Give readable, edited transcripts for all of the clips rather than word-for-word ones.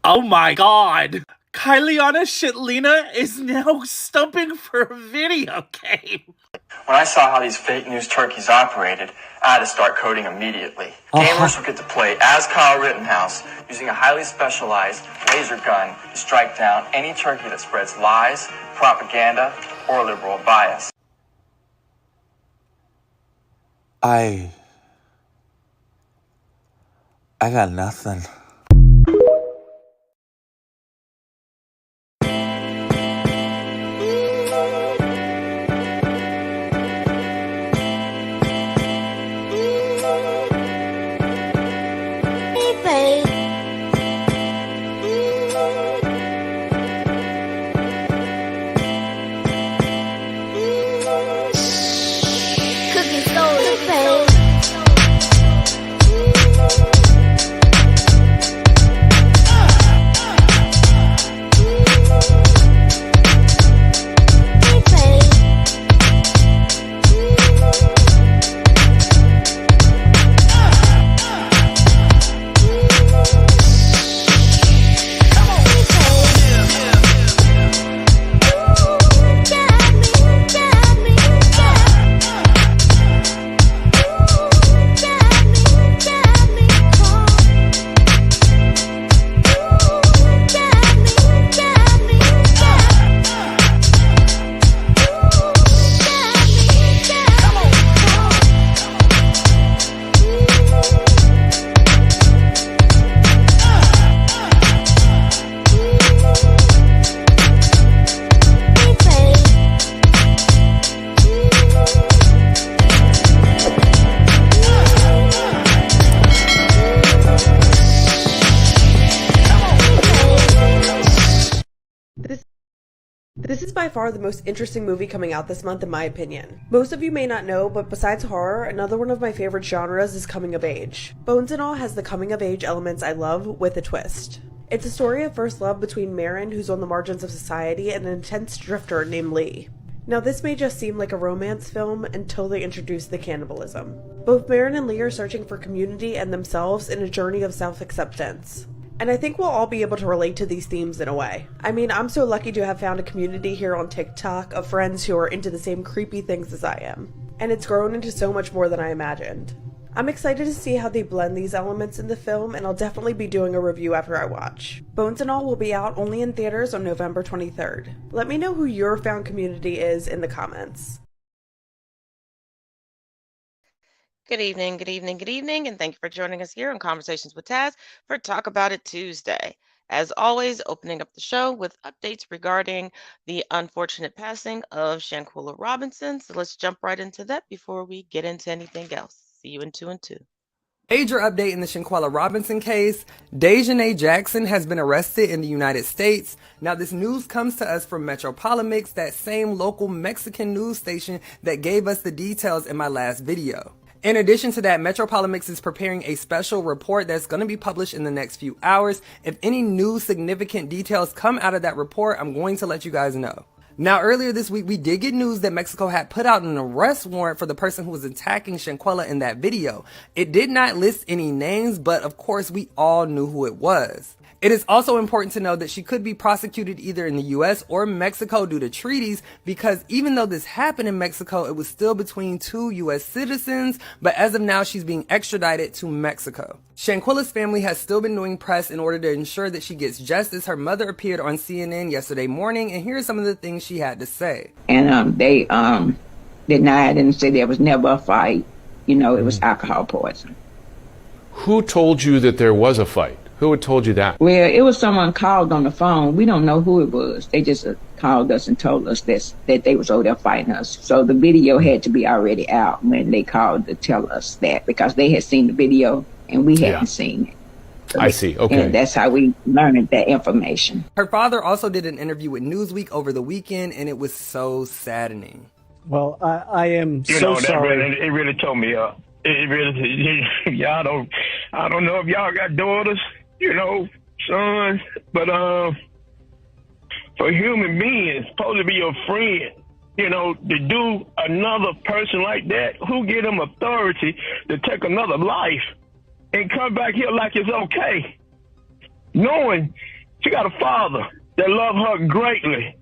Oh my god! Kyliana Shitlina is now stumping for a video game. When I saw how these fake news turkeys operated, I had to start coding immediately. Gamers will get to play as Kyle Rittenhouse, using a highly specialized laser gun to strike down any turkey that spreads lies, propaganda, or liberal bias. I got nothing. This is by far the most interesting movie coming out this month in my opinion. Most of you may not know, but besides horror, another one of my favorite genres is coming of age. Bones and All has the coming of age elements I love with a twist. It's a story of first love between Marin, who's on the margins of society, and an intense drifter named Lee. Now this may just seem like a romance film until they introduce the cannibalism. Both Marin and Lee are searching for community and themselves in a journey of self-acceptance. And I think we'll all be able to relate to these themes in a way. I mean, I'm so lucky to have found a community here on TikTok of friends who are into the same creepy things as I am. And it's grown into so much more than I imagined. I'm excited to see how they blend these elements in the film, and I'll definitely be doing a review after I watch. Bones and All will be out only in theaters on November 23rd. Let me know who your found community is in the comments. Good evening, and thank you for joining us here on Conversations with Taz for Talk About It Tuesday. As always, opening up the show with updates regarding the unfortunate passing of Shanquella Robinson. So let's jump right into that before we get into anything else. See you in 2 and 2. Major update in the Shanquella Robinson case. Dejanay Jackson has been arrested in the United States. Now this news comes to us from Metropolimics, that same local Mexican news station that gave us the details in my last video. In addition to that, Metropolimics is preparing a special report that's going to be published in the next few hours. If any new significant details come out of that report, I'm going to let you guys know. Now, earlier this week, we did get news that Mexico had put out an arrest warrant for the person who was attacking Shanquella in that video. It did not list any names, but of course, we all knew who it was. It is also important to know that she could be prosecuted either in the US or Mexico due to treaties, because even though this happened in Mexico, it was still between two US citizens, but as of now, she's being extradited to Mexico. Shanquella's family has still been doing press in order to ensure that she gets justice. Her mother appeared on CNN yesterday morning, and here are some of the things she had to say. And they denied and said there was never a fight. You know, it was alcohol poisoning. Who told you that there was a fight? Who had told you that? Well, it was someone called on the phone. We don't know who it was. They just called us and told us that they was over there fighting us. So the video had to be already out when they called to tell us that, because they had seen the video and we hadn't seen it. So I see. Okay. And that's how we learned that information. Her father also did an interview with Newsweek over the weekend, and it was so saddening. Well, I am sorry. It really tore me up. It really, I don't know if y'all got daughters, sons, but for human beings, supposed to be your friend, to do another person like that, who give them authority to take another life and come back here like it's okay, knowing She got a father that loved her greatly.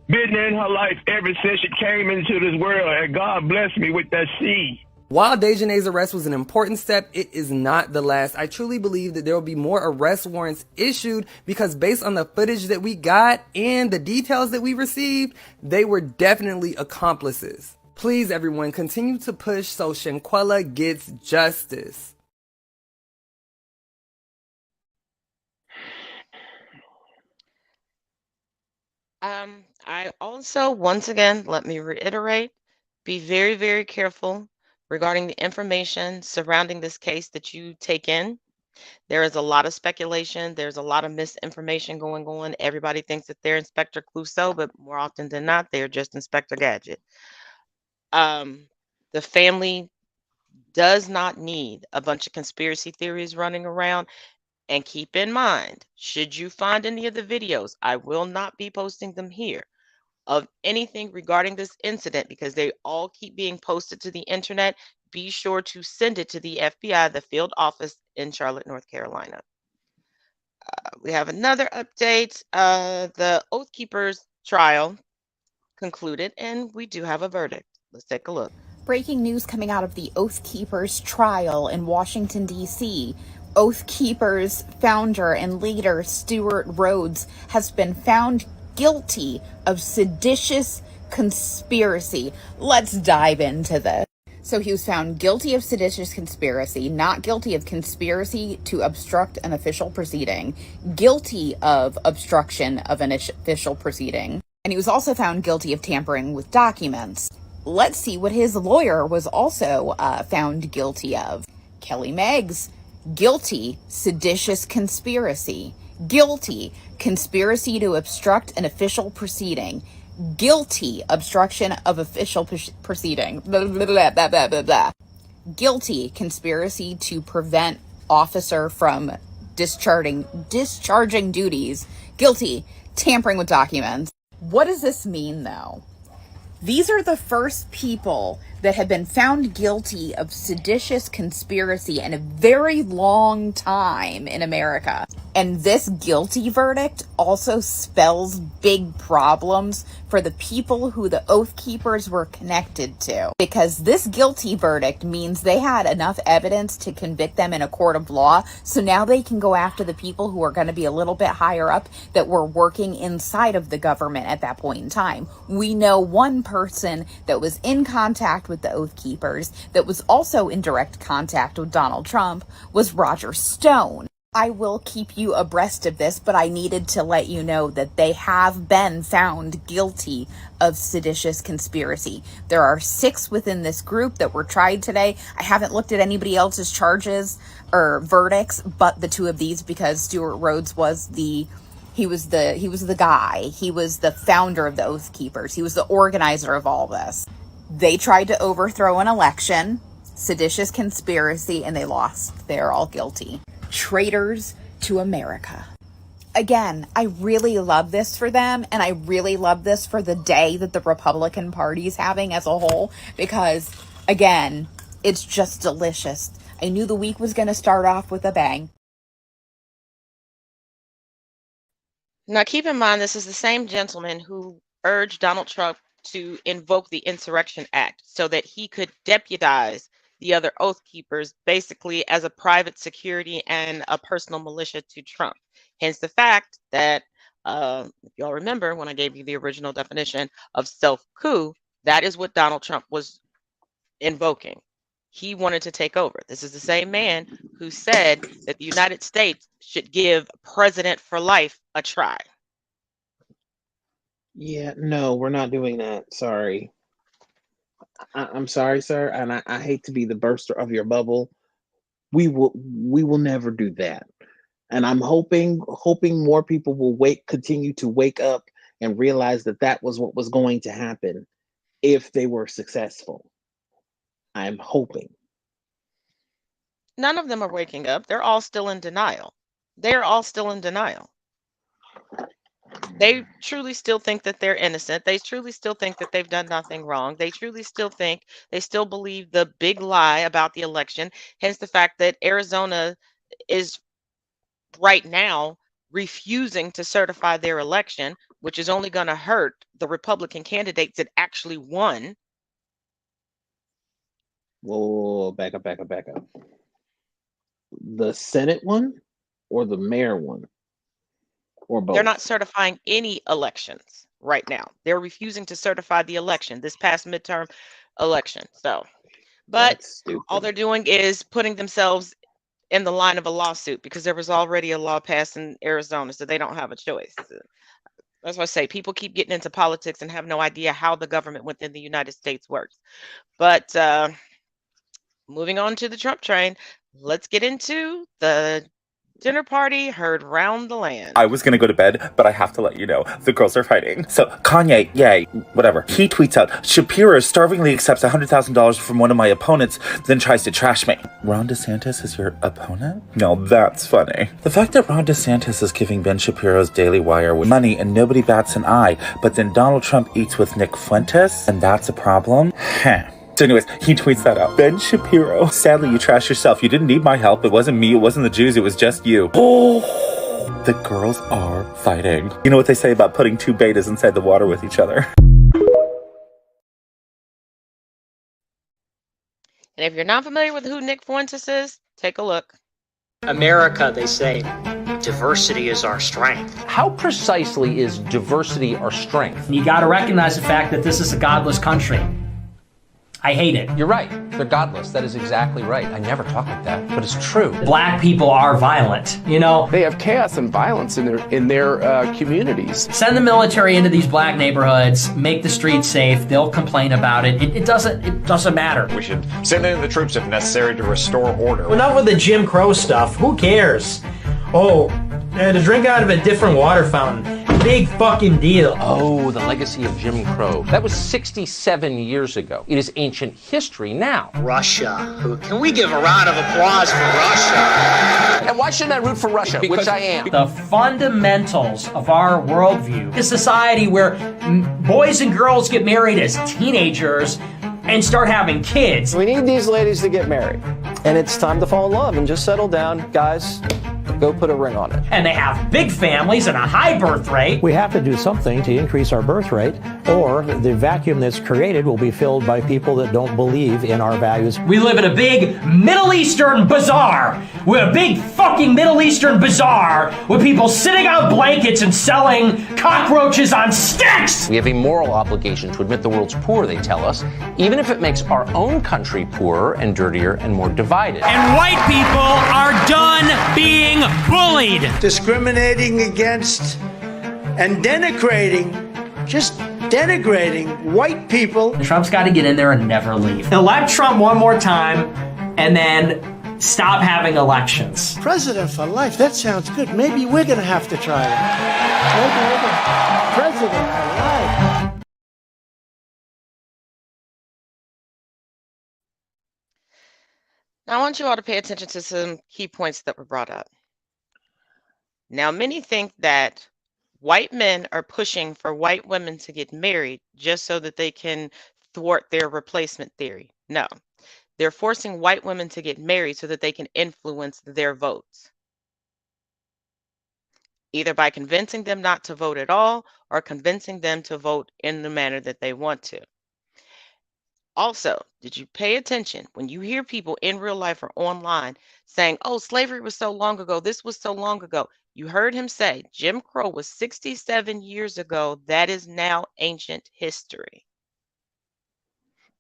Been in her life ever since she came into this world, and God blessed me with that seed. While Dejanay's arrest was an important step, it is not the last. I truly believe that there will be more arrest warrants issued because based on the footage that we got and the details that we received, they were definitely accomplices. Please, everyone, continue to push so Shanquella gets justice. I also, once again, let me reiterate, be very, very careful regarding the information surrounding this case that you take in. There is a lot of speculation. There's a lot of misinformation going on. Everybody thinks that they're Inspector Clouseau, but more often than not, they're just Inspector Gadget. The family does not need a bunch of conspiracy theories running around. And keep in mind, should you find any of the videos, I will not be posting them here, of anything regarding this incident because they all keep being posted to the internet. Be sure to send it to the FBI, the field office in Charlotte, North Carolina. We have another update. The Oath Keepers trial concluded, and we do have a verdict. Let's take a look. Breaking news coming out of the Oath Keepers trial in Washington, D.C. Oath Keepers founder and leader Stewart Rhodes has been found guilty of seditious conspiracy. Let's dive into this. So he was found guilty of seditious conspiracy, not guilty of conspiracy to obstruct an official proceeding, guilty of obstruction of an official proceeding. And he was also found guilty of tampering with documents. Let's see what his lawyer was also found guilty of. Kelly Meggs, guilty, seditious conspiracy. Guilty, conspiracy to obstruct an official proceeding. Guilty, obstruction of official proceeding. Blah, blah, blah, blah, blah, blah, blah. Guilty, conspiracy to prevent officer from discharging duties. Guilty, tampering with documents. What does this mean, though? These are the first people that have been found guilty of seditious conspiracy in a very long time in America. And this guilty verdict also spells big problems for the people who the Oath Keepers were connected to. Because this guilty verdict means they had enough evidence to convict them in a court of law, so now they can go after the people who are going to be a little bit higher up that were working inside of the government at that point in time. We know one person that was in contact with the Oath Keepers that was also in direct contact with Donald Trump was Roger Stone. I will keep you abreast of this, but I needed to let you know that they have been found guilty of seditious conspiracy. There are 6 within this group that were tried today. I haven't looked at anybody else's charges or verdicts, but the 2 of these, because Stewart Rhodes was the guy. He was the founder of the Oath Keepers. He was the organizer of all this. They tried to overthrow an election, seditious conspiracy, and they lost. They're all guilty. Traitors to America. Again, I really love this for them, and I really love this for the day that the Republican Party is having as a whole, because, again, it's just delicious. I knew the week was going to start off with a bang. Now, keep in mind, this is the same gentleman who urged Donald Trump to invoke the Insurrection Act so that he could deputize the other Oath Keepers basically as a private security and a personal militia to Trump. Hence the fact that, if y'all remember when I gave you the original definition of self-coup, that is what Donald Trump was invoking. He wanted to take over. This is the same man who said that the United States should give president for life a try. Yeah, no, we're not doing that. Sorry. I'm sorry, sir, and I hate to be the burster of your bubble. We will never do that. And I'm hoping more people will continue to wake up and realize that was what was going to happen if they were successful. I'm hoping. None of them are waking up. They're all still in denial. They're all still in denial. They truly still think that they're innocent. They truly still think that they've done nothing wrong. They truly still think, they still believe the big lie about the election. Hence the fact that Arizona is right now refusing to certify their election, which is only going to hurt the Republican candidates that actually won. Whoa, back up. The Senate one or the mayor one? Or both? They're not certifying any elections right now. They're refusing to certify the election, this past midterm election. So, but all they're doing is putting themselves in the line of a lawsuit because there was already a law passed in Arizona, so they don't have a choice. That's why I say people keep getting into politics and have no idea how the government within the United States works. But moving on to the Trump train, let's get into the dinner party heard round the land. I was gonna go to bed, but I have to let you know, the girls are fighting. So Kanye, yay, whatever. He tweets out, Shapiro starvingly accepts $100,000 from one of my opponents, then tries to trash me. Ron DeSantis is your opponent? No, that's funny. The fact that Ron DeSantis is giving Ben Shapiro's Daily Wire money and nobody bats an eye, but then Donald Trump eats with Nick Fuentes, and that's a problem? Huh. So anyways, he tweets that out. Ben Shapiro, sadly you trashed yourself. You didn't need my help. It wasn't me. It wasn't the Jews. It was just you. Oh, the girls are fighting. You know what they say about putting two betas inside the water with each other? And if you're not familiar with who Nick Fuentes is, take a look. America, they say, diversity is our strength. How precisely is diversity our strength? You got to recognize the fact that this is a godless country. I hate it. You're right. They're godless. That is exactly right. I never talk like that, but it's true. Black people are violent, you know? They have chaos and violence in their communities. Send the military into these black neighborhoods, make the streets safe. They'll complain about it. It doesn't matter. We should send in the troops if necessary to restore order. Well, not with the Jim Crow stuff. Who cares? Oh, to drink out of a different water fountain. Big fucking deal. Oh, the legacy of Jim Crow. That was 67 years ago. It is ancient history now. Russia. Can we give a round of applause for Russia? And why shouldn't I root for Russia, which I am? The fundamentals of our worldview. A society where boys and girls get married as teenagers and start having kids. We need these ladies to get married. And it's time to fall in love and just settle down. Guys, go put a ring on it. And they have big families and a high birth rate. We have to do something to increase our birth rate, or the vacuum that's created will be filled by people that don't believe in our values. We live in a big Middle Eastern bazaar. We're a big fucking Middle Eastern bazaar with people sitting on blankets and selling cockroaches on sticks. We have a moral obligation to admit the world's poor, they tell us, even if it makes our own country poorer and dirtier and more divided. And white people are done being bullied. Discriminating against and denigrating, just denigrating white people. Trump's got to get in there and never leave. Elect Trump one more time and then stop having elections. President for life, that sounds good. Maybe we're going to have to try it. President for life. Now, I want you all to pay attention to some key points that were brought up. Now, many think that white men are pushing for white women to get married just so that they can thwart their replacement theory. No, they're forcing white women to get married so that they can influence their votes, either by convincing them not to vote at all or convincing them to vote in the manner that they want to. Also, did you pay attention when you hear people in real life or online saying, oh, slavery was so long ago, this was so long ago? You heard him say Jim Crow was 67 years ago. That is now ancient history.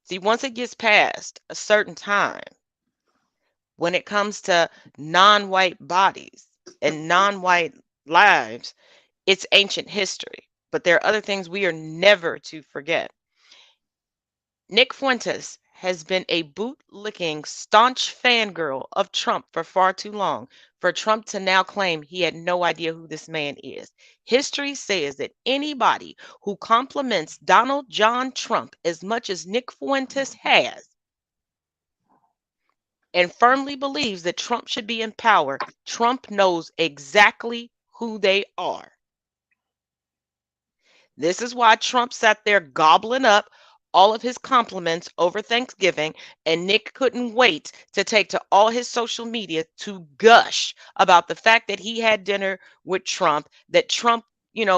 See, once it gets past a certain time, when it comes to non-white bodies and non-white lives, it's ancient history. But there are other things we are never to forget. Nick Fuentes has been a boot-licking, staunch fangirl of Trump for far too long for Trump to now claim he had no idea who this man is. History says that anybody who compliments Donald John Trump as much as Nick Fuentes has and firmly believes that Trump should be in power, Trump knows exactly who they are. This is why Trump sat there gobbling up all of his compliments over Thanksgiving, and Nick couldn't wait to take to all his social media to gush about the fact that he had dinner with Trump, that Trump,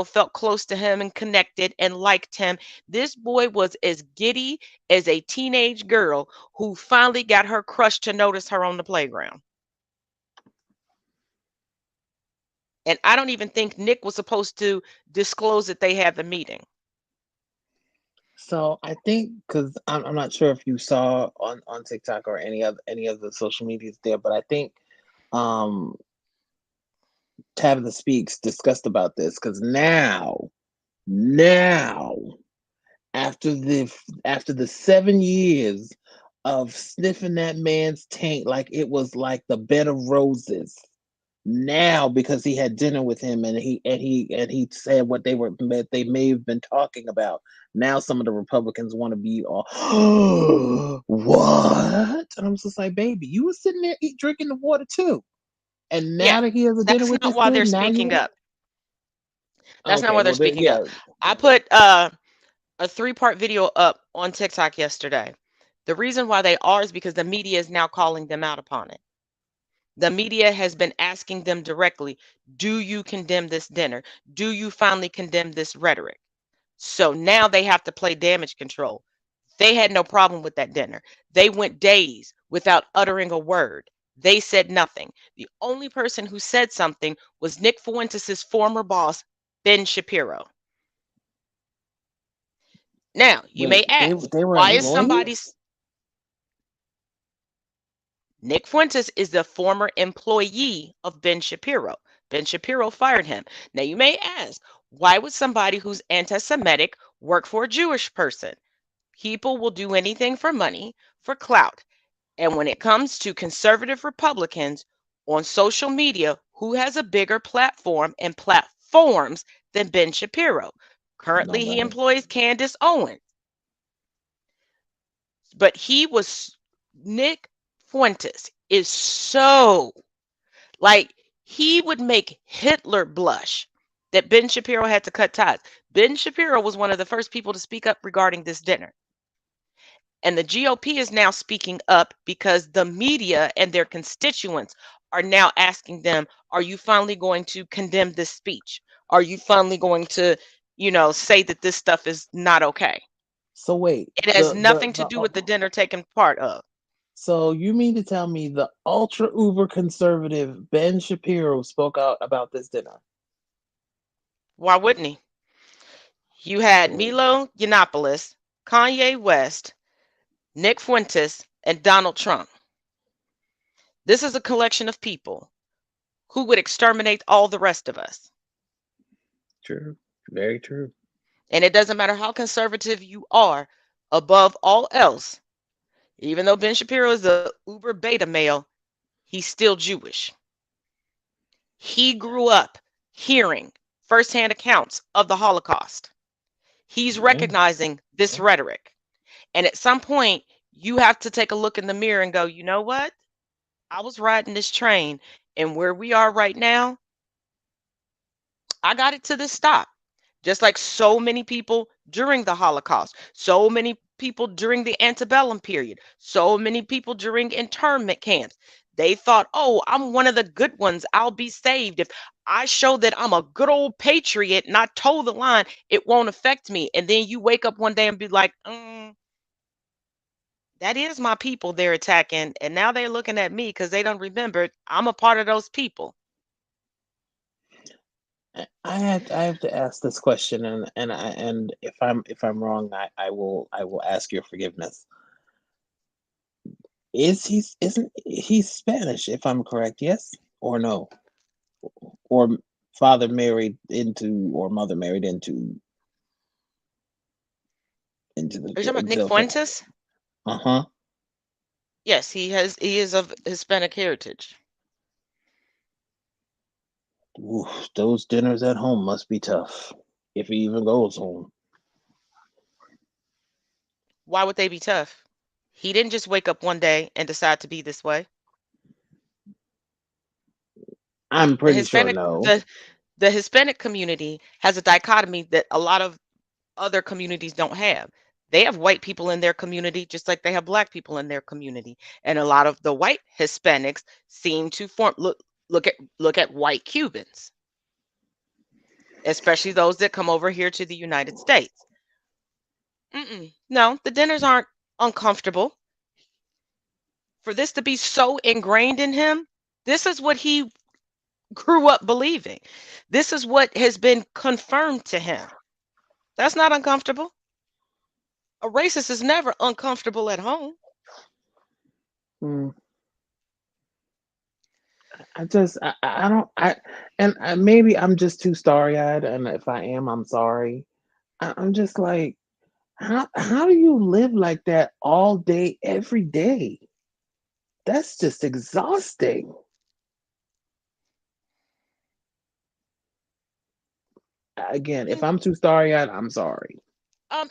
felt close to him and connected and liked him. This boy was as giddy as a teenage girl who finally got her crush to notice her on the playground. And I don't even think Nick was supposed to disclose that they had the meeting. So I think, because I'm not sure if you saw on TikTok or any of the social medias there, but I think Tabitha Speaks discussed about this, because now after the 7 years of sniffing that man's taint like it was like the bed of roses, now because he had dinner with him and he said what they may have been talking about, now some of the Republicans want to be all what? And I'm just like, baby, you were sitting there drinking the water too, and now Yeah, that he has a dinner that's with not this why they're dude, now you speaking want up. That's not okay, why they're well then, speaking yeah. up. I put a 3-part video up on TikTok yesterday. The reason why they are is because the media is now calling them out upon it. The media has been asking them directly, do you condemn this dinner? Do you finally condemn this rhetoric? So now they have to play damage control. They had no problem with that dinner. They went days without uttering a word. They said nothing. The only person who said something was Nick Fuentes' former boss, Ben Shapiro. Now, you may Wait, ask, they were why is employees? Nick Fuentes is the former employee of Ben Shapiro. Ben Shapiro fired him. Now, you may ask, why would somebody who's anti-Semitic work for a Jewish person? People will do anything for money, for clout. And when it comes to conservative Republicans on social media, who has a bigger platform and platforms than Ben Shapiro? Currently, he Nobody. employs Candace Owens. But Nick Fuentes is so, like, he would make Hitler blush that Ben Shapiro had to cut ties. Ben Shapiro was one of the first people to speak up regarding this dinner. And the GOP is now speaking up because the media and their constituents are now asking them, are you finally going to condemn this speech? Are you finally going to, say that this stuff is not okay? So wait, It has nothing to do with the dinner taking part of. So you mean to tell me the ultra uber conservative Ben Shapiro spoke out about this dinner? Why wouldn't he? You had Milo Yiannopoulos, Kanye West, Nick Fuentes, and Donald Trump. This is a collection of people who would exterminate all the rest of us. True. Very true. And it doesn't matter how conservative you are, above all else, even though Ben Shapiro is the uber beta male, he's still Jewish. He grew up hearing firsthand accounts of the Holocaust. He's recognizing this rhetoric. And at some point, you have to take a look in the mirror and go, you know what? I was riding this train, and where we are right now, I got it to this stop. Just like so many people during the Holocaust, so many people during the antebellum period, so many people during internment camps. They thought, oh, I'm one of the good ones. I'll be saved. If I show that I'm a good old patriot and I toe the line, it won't affect me. And then you wake up one day and be like, that is my people they're attacking. And now they're looking at me because they don't remember I'm a part of those people. I have to ask this question, and if I'm wrong, I will ask your forgiveness. Isn't he Spanish, if I'm correct? Yes or no? Or father married into or mother married into Are you talking about Nick Fuentes? Uh-huh. Yes, he is of Hispanic heritage. Ooh, those dinners at home must be tough, if he even goes home. Why would they be tough? He didn't just wake up one day and decide to be this way. I'm pretty sure no. The Hispanic community has a dichotomy that a lot of other communities don't have. They have white people in their community just like they have black people in their community. And a lot of the white Hispanics seem to look at white Cubans, especially those that come over here to the United States. No, the dinners aren't uncomfortable. For this to be so ingrained in him, this is what he grew up believing. This is what has been confirmed to him. That's not uncomfortable. A racist is never uncomfortable at home. Maybe I'm just too starry-eyed, and if I am, I'm sorry. I'm just like, how do you live like that all day, every day? That's just exhausting. Again, if I'm too starry-eyed, I'm sorry.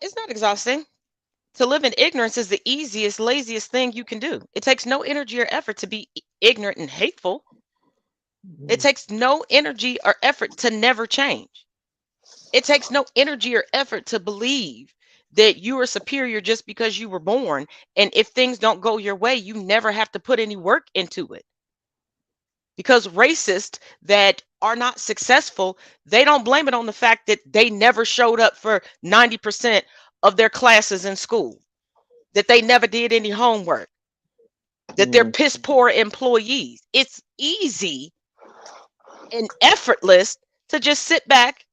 It's not exhausting. To live in ignorance is the easiest, laziest thing you can do. It takes no energy or effort to be ignorant and hateful. It takes no energy or effort to never change. It takes no energy or effort to believe that you are superior just because you were born. And if things don't go your way, you never have to put any work into it. Because racists that are not successful, they don't blame it on the fact that they never showed up for 90% of their classes in school, that they never did any homework, that they're piss poor employees. It's easy and effortless to just sit back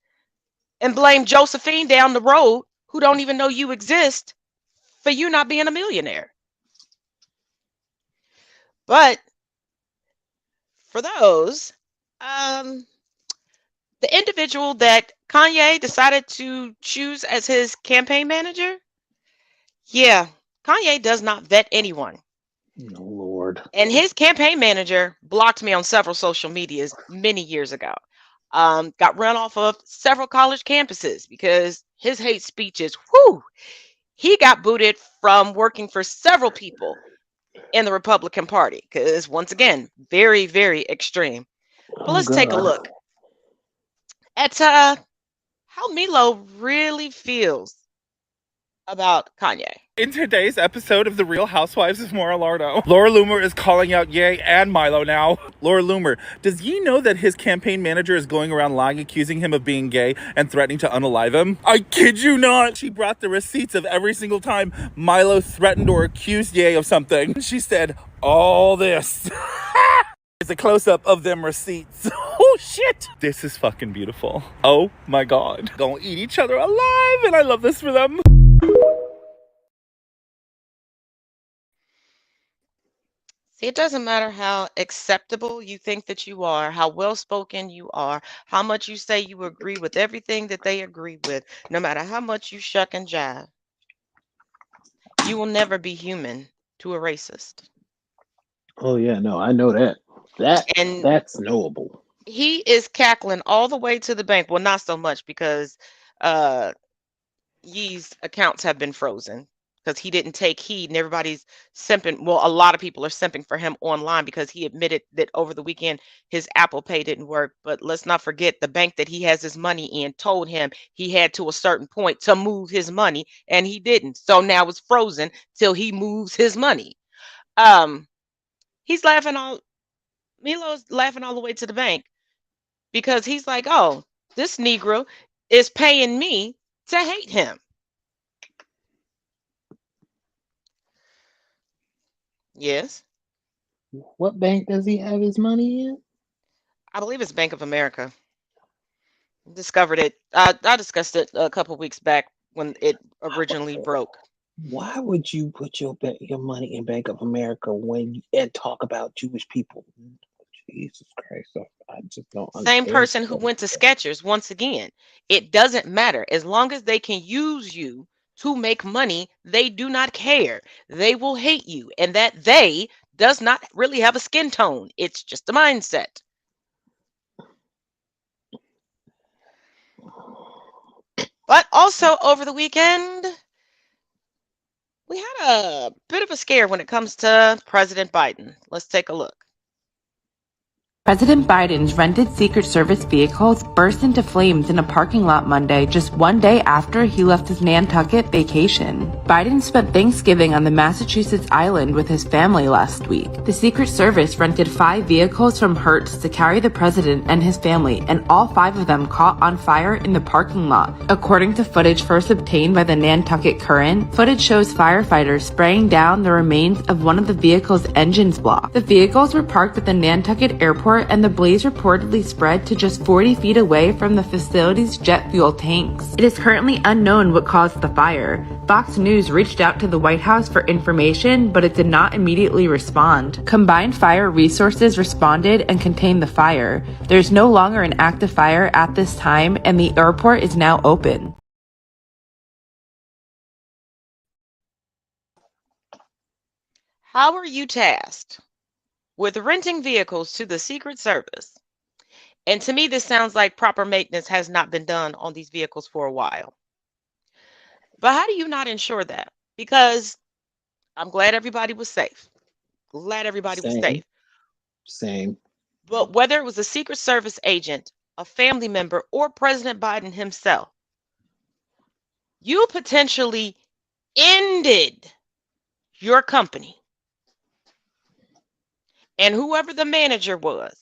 and blame Josephine down the road, who don't even know you exist, for you not being a millionaire. But for those, the individual that Kanye decided to choose as his campaign manager, yeah, Kanye does not vet anyone. No, Lord. And his campaign manager blocked me on several social medias many years ago. Got run off of several college campuses because his hate speeches, he got booted from working for several people in the Republican Party because, once again, very, very extreme. But let's take a look at how Milo really feels about Kanye. In today's episode of The Real Housewives of Mar-a-Lago, Laura Loomer is calling out Ye and Milo now. Laura Loomer, does Ye know that his campaign manager is going around lying, accusing him of being gay and threatening to unalive him? I kid you not. She brought the receipts of every single time Milo threatened or accused Ye of something. She said, all this. It's a close-up of them receipts. Oh, shit. This is fucking beautiful. Oh, my God. Gonna eat each other alive, and I love this for them. See, it doesn't matter how acceptable you think that you are, how well-spoken you are, how much you say you agree with everything that they agree with, no matter how much you shuck and jive. You will never be human to a racist. Oh, yeah, no, I know that. That's knowable. He is cackling all the way to the bank. Well, not so much because Yee's accounts have been frozen because he didn't take heed, and everybody's simping. Well, a lot of people are simping for him online because he admitted that over the weekend his Apple Pay didn't work. But let's not forget the bank that he has his money in told him he had to a certain point to move his money, and he didn't. So now it's frozen till he moves his money. He's laughing Milo's laughing all the way to the bank because he's like, oh, this Negro is paying me to hate him. Yes. What bank does he have his money in? I believe it's Bank of America. Discovered it. I discussed it a couple weeks back when it originally broke. Why would you put your money in Bank of America and talk about Jewish people? Jesus Christ. I just don't understand. Same person who went to Skechers. Once again, it doesn't matter. As long as they can use you to make money, they do not care. They will hate you. And that they does not really have a skin tone. It's just a mindset. But also over the weekend, we had a bit of a scare when it comes to President Biden. Let's take a look. President Biden's rented Secret Service vehicles burst into flames in a parking lot Monday, just one day after he left his Nantucket vacation. Biden spent Thanksgiving on the Massachusetts island with his family last week. The Secret Service rented 5 vehicles from Hertz to carry the president and his family, and all 5 of them caught on fire in the parking lot. According to footage first obtained by the Nantucket Current, footage shows firefighters spraying down the remains of one of the vehicle's engines blocked. The vehicles were parked at the Nantucket airport, and the blaze reportedly spread to just 40 feet away from the facility's jet fuel tanks. It is currently unknown what caused the fire. Fox News reached out to the White House for information, but it did not immediately respond. Combined Fire Resources responded and contained the fire. There's no longer an active fire at this time, and the airport is now open. How are you tasked with renting vehicles to the Secret Service? And to me, this sounds like proper maintenance has not been done on these vehicles for a while. But how do you not ensure that? Because I'm glad everybody was safe. Glad everybody was safe. Same. But whether it was a Secret Service agent, a family member, or President Biden himself, you potentially ended your company. And whoever the manager was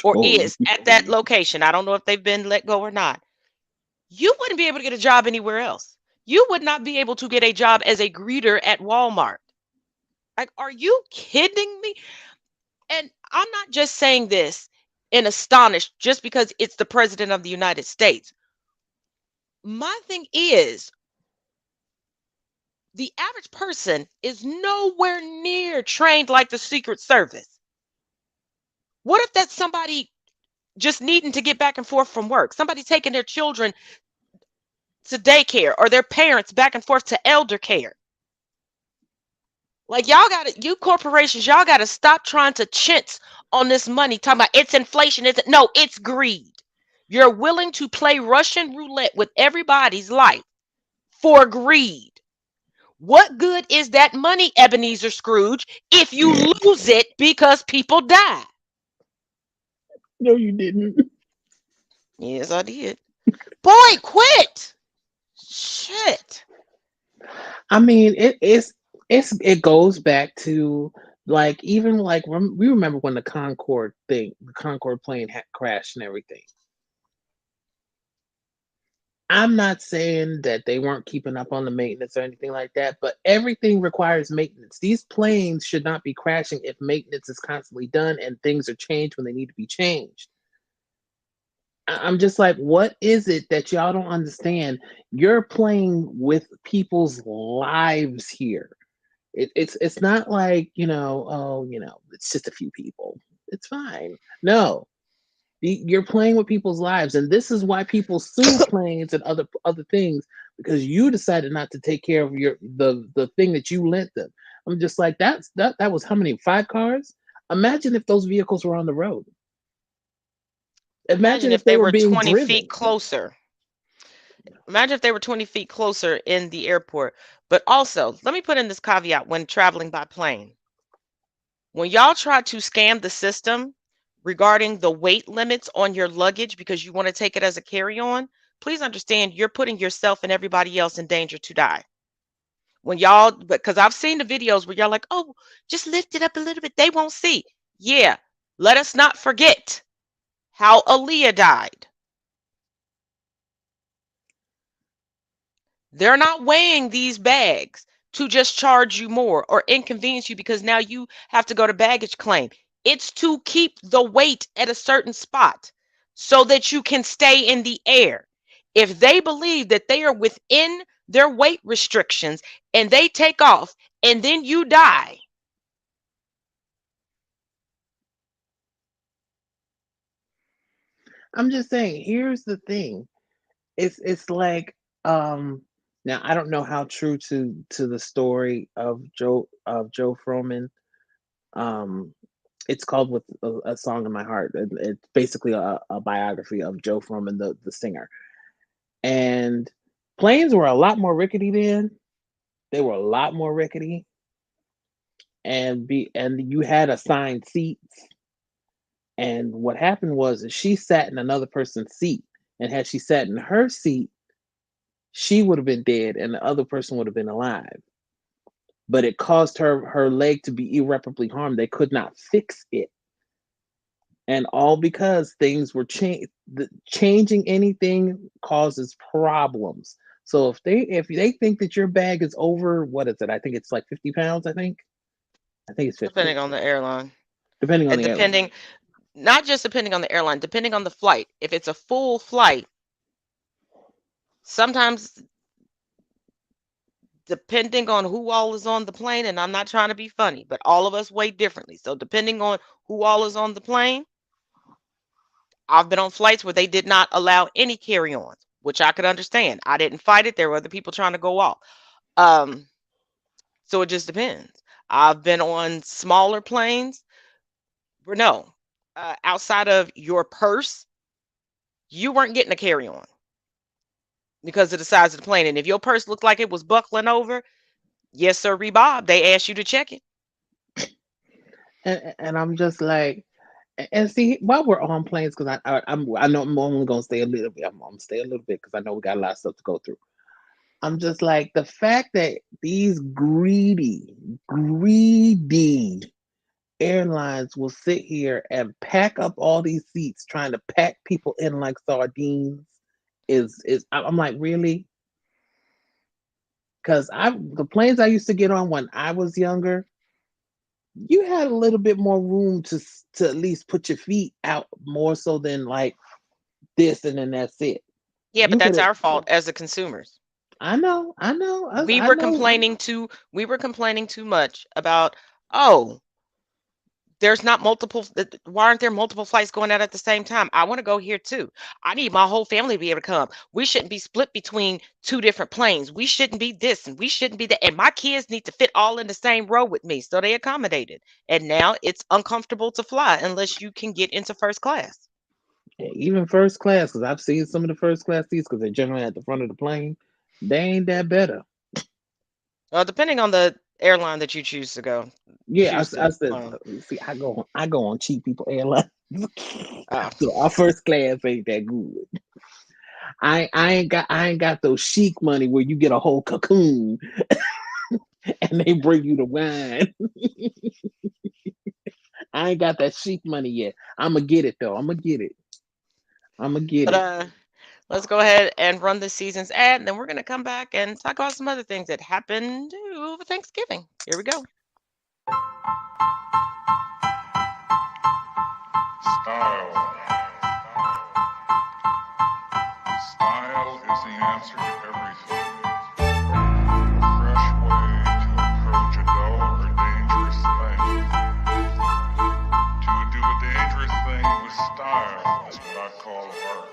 or is at that location, I don't know if they've been let go or not, you wouldn't be able to get a job anywhere else. You would not be able to get a job as a greeter at Walmart. Like, are you kidding me? And I'm not just saying this and astonished just because it's the president of the United States. My thing is, the average person is nowhere near trained like the Secret Service. What if that's somebody just needing to get back and forth from work? Somebody taking their children to daycare or their parents back and forth to elder care. Like, y'all got to, you corporations, y'all got to stop trying to chintz on this money, talking about it's inflation. No, it's greed. You're willing to play Russian roulette with everybody's life for greed. What good is that money, Ebenezer Scrooge, if you lose it because people die? No, you didn't. Yes, I did. Boy, quit. Shit. I mean, it goes back to like even like we remember when the Concorde plane had crashed and everything. I'm not saying that they weren't keeping up on the maintenance or anything like that, but everything requires maintenance. These planes should not be crashing if maintenance is constantly done and things are changed when they need to be changed. I'm just like, what is it that y'all don't understand? You're playing with people's lives here. It's not like, it's just a few people. It's fine. No. You're playing with people's lives, and this is why people sue planes and other things, because you decided not to take care of the thing that you lent them. I'm just like, that was how many? 5 cars? Imagine if those vehicles were on the road. Imagine if they were being 20 driven. feet closer. Imagine if they were 20 feet closer in the airport. But also, let me put in this caveat when traveling by plane. When y'all try to scam the system regarding the weight limits on your luggage because you want to take it as a carry-on, please understand you're putting yourself and everybody else in danger to die. When y'all, because I've seen the videos where y'all like, oh, just lift it up a little bit, they won't see. Yeah, let us not forget how Aaliyah died. They're not weighing these bags to just charge you more or inconvenience you because now you have to go to baggage claim. It's to keep the weight at a certain spot so that you can stay in the air. If they believe that they are within their weight restrictions and they take off and then you die, I'm just saying, here's the thing. It's like, now I don't know how true to the story of Joe Froman. It's called "With a Song in My Heart." It's basically a biography of Joe Froman, the singer. And planes were a lot more rickety then. They were a lot more rickety, and you had assigned seats. And what happened was she sat in another person's seat. And had she sat in her seat, she would have been dead and the other person would have been alive. But it caused her leg to be irreparably harmed. They could not fix it. And all because things were changing anything causes problems. So if they think that your bag is over, what is it? I think it's like 50 pounds, I think it's 50. Depending on the airline. Depending on the airline. Not just depending on the airline, depending on the flight. If it's a full flight, sometimes depending on who all is on the plane, and I'm not trying to be funny, but all of us weigh differently. So depending on who all is on the plane, I've been on flights where they did not allow any carry-ons, which I could understand. I didn't fight it. There were other people trying to go off. So it just depends. I've been on smaller planes where outside of your purse, you weren't getting a carry-on because of the size of the plane. And if your purse looked like it was buckling over, yes, sir, Bob, they asked you to check it. And I'm just like, and see, while we're on planes, because I know I'm only gonna stay a little bit. I'm gonna stay a little bit because I know we got a lot of stuff to go through. I'm just like, the fact that these greedy airlines will sit here and pack up all these seats, trying to pack people in like sardines, I'm like, really? Because the planes I used to get on when I was younger, you had a little bit more room to at least put your feet out more so than like this, and then that's it. Yeah, but that's our fault as the consumers. I know. We were complaining too much about, oh, there's not multiple. Why aren't there multiple flights going out at the same time? I want to go here too. I need my whole family to be able to come. We shouldn't be split between two different planes. We shouldn't be this and we shouldn't be that. And my kids need to fit all in the same row with me. So they accommodated. And now it's uncomfortable to fly unless you can get into first class. Yeah, even first class, because I've seen some of the first class seats because they're generally at the front of the plane. They ain't that better. Well, depending on the airline that you choose to go. Yeah, I said, see, I go on cheap people airlines. So our first class ain't that good. I ain't got those chic money where you get a whole cocoon and they bring you the wine. I ain't got that chic money yet. I'ma get it though. I'ma get it. Let's go ahead and run this season's ad, and then we're going to come back and talk about some other things that happened over Thanksgiving. Here we go. Style is the answer to everything. A fresh way to approach a dull or dangerous thing. To do a dangerous thing with style is what I call art.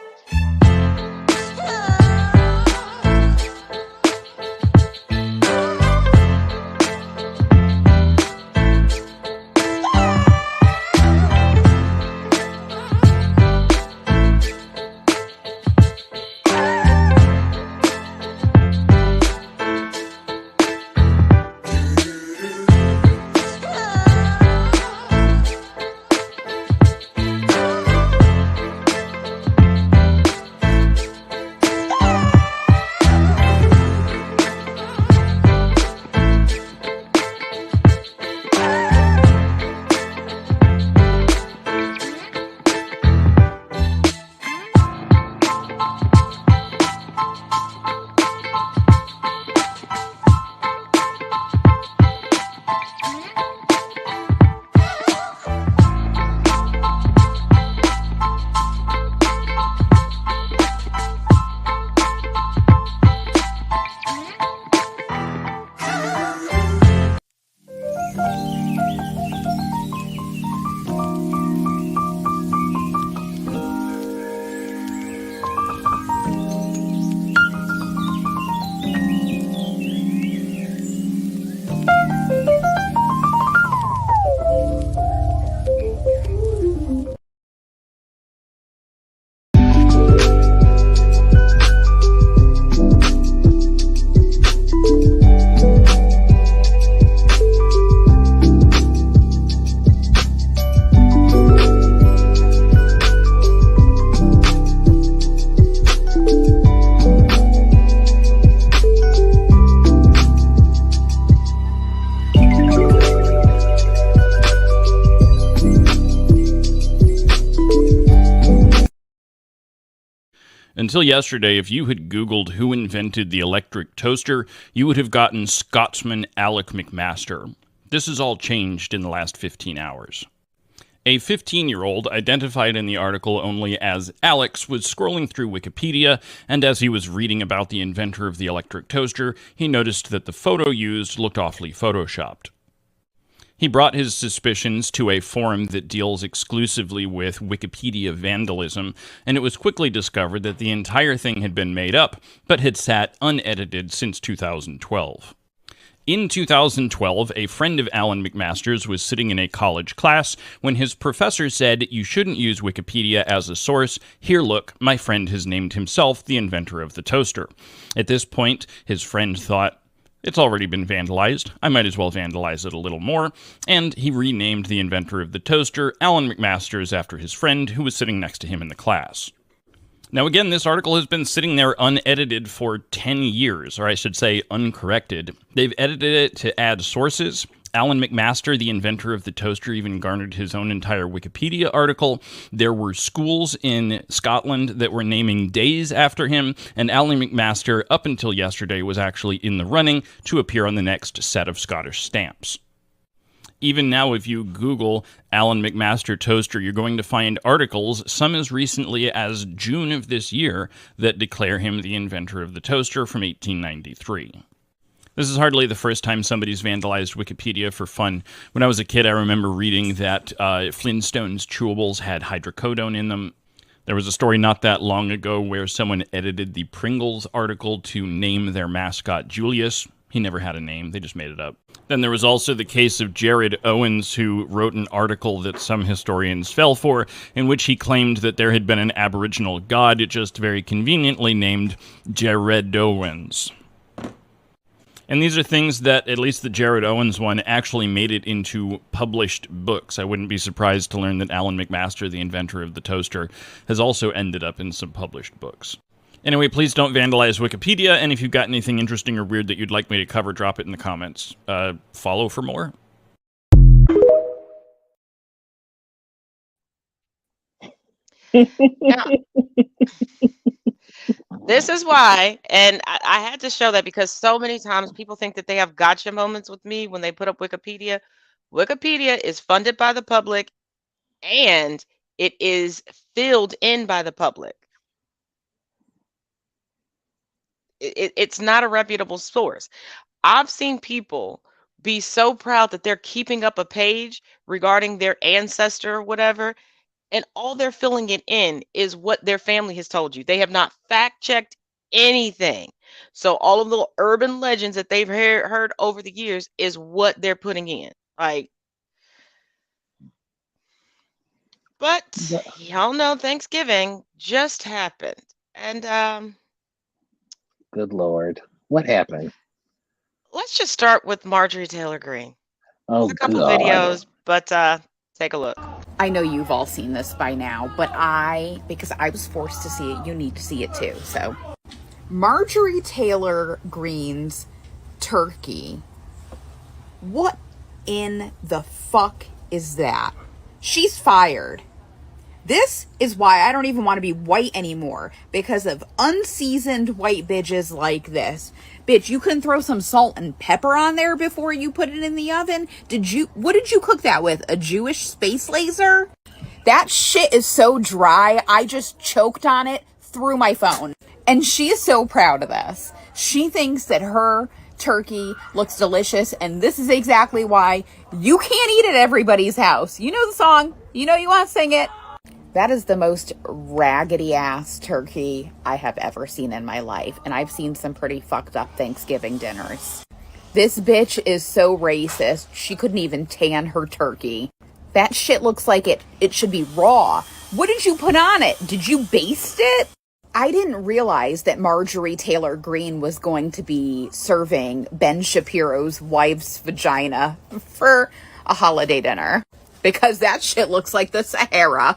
Until yesterday, if you had Googled who invented the electric toaster, you would have gotten Scotsman Alec McMaster. This has all changed in the last 15 hours. A 15-year-old, identified in the article only as Alex, was scrolling through Wikipedia, and as he was reading about the inventor of the electric toaster, he noticed that the photo used looked awfully photoshopped. He brought his suspicions to a forum that deals exclusively with Wikipedia vandalism, and it was quickly discovered that the entire thing had been made up, but had sat unedited since 2012. In 2012, a friend of Alan McMaster's was sitting in a college class when his professor said, "You shouldn't use Wikipedia as a source. Here, look, my friend has named himself the inventor of the toaster." At this point, his friend thought, "It's already been vandalized. I might as well vandalize it a little more." And he renamed the inventor of the toaster Alan McMaster's after his friend who was sitting next to him in the class. Now again, this article has been sitting there unedited for 10 years, or I should say uncorrected. They've edited it to add sources. Alan McMaster, the inventor of the toaster, even garnered his own entire Wikipedia article. There were schools in Scotland that were naming days after him, and Alan McMaster, up until yesterday, was actually in the running to appear on the next set of Scottish stamps. Even now, if you Google Alan McMaster toaster, you're going to find articles, some as recently as June of this year, that declare him the inventor of the toaster from 1893. This is hardly the first time somebody's vandalized Wikipedia for fun. When I was a kid, I remember reading that Flintstones chewables had hydrocodone in them. There was a story not that long ago where someone edited the Pringles article to name their mascot Julius. He never had a name, they just made it up. Then there was also the case of Jared Owens, who wrote an article that some historians fell for, in which he claimed that there had been an Aboriginal god, just very conveniently named Jared Owens. And these are things that, at least the Jared Owens one, actually made it into published books. I wouldn't be surprised to learn that Alan McMaster, the inventor of the toaster, has also ended up in some published books. Anyway, please don't vandalize Wikipedia, and if you've got anything interesting or weird that you'd like me to cover, drop it in the comments. Follow for more. Now, this is why, and I had to show that because so many times people think that they have gotcha moments with me when they put up Wikipedia. Wikipedia is funded by the public, and it is filled in by the public. It's not a reputable source. I've seen people be so proud that they're keeping up a page regarding their ancestor or whatever, and all they're filling it in is what their family has told you. They have not fact-checked anything. So all of the urban legends that they've heard over the years is what they're putting in. Like, but y'all know Thanksgiving just happened. And Good Lord. What happened? let's just start with Marjorie Taylor Greene. Oh, There's a couple God. videos, but take a look. I know you've all seen this by now, but because I was forced to see it, you need to see it too. So, Marjorie Taylor Greene's turkey. What in the fuck is that? She's fired. This is why I don't even want to be white anymore, because of unseasoned white bitches like this. Bitch, you couldn't throw some salt and pepper on there before you put it in the oven? What did you cook that with? A Jewish space laser? That shit is so dry, I just choked on it through my phone. And she is so proud of this. She thinks that her turkey looks delicious, and this is exactly why you can't eat at everybody's house. You know the song. You know you want to sing it. That is the most raggedy ass turkey I have ever seen in my life. And I've seen some pretty fucked up Thanksgiving dinners. This bitch is so racist. She couldn't even tan her turkey. That shit looks like it should be raw. What did you put on it? Did you baste it? I didn't realize that Marjorie Taylor Greene was going to be serving Ben Shapiro's wife's vagina for a holiday dinner. Because that shit looks like the Sahara.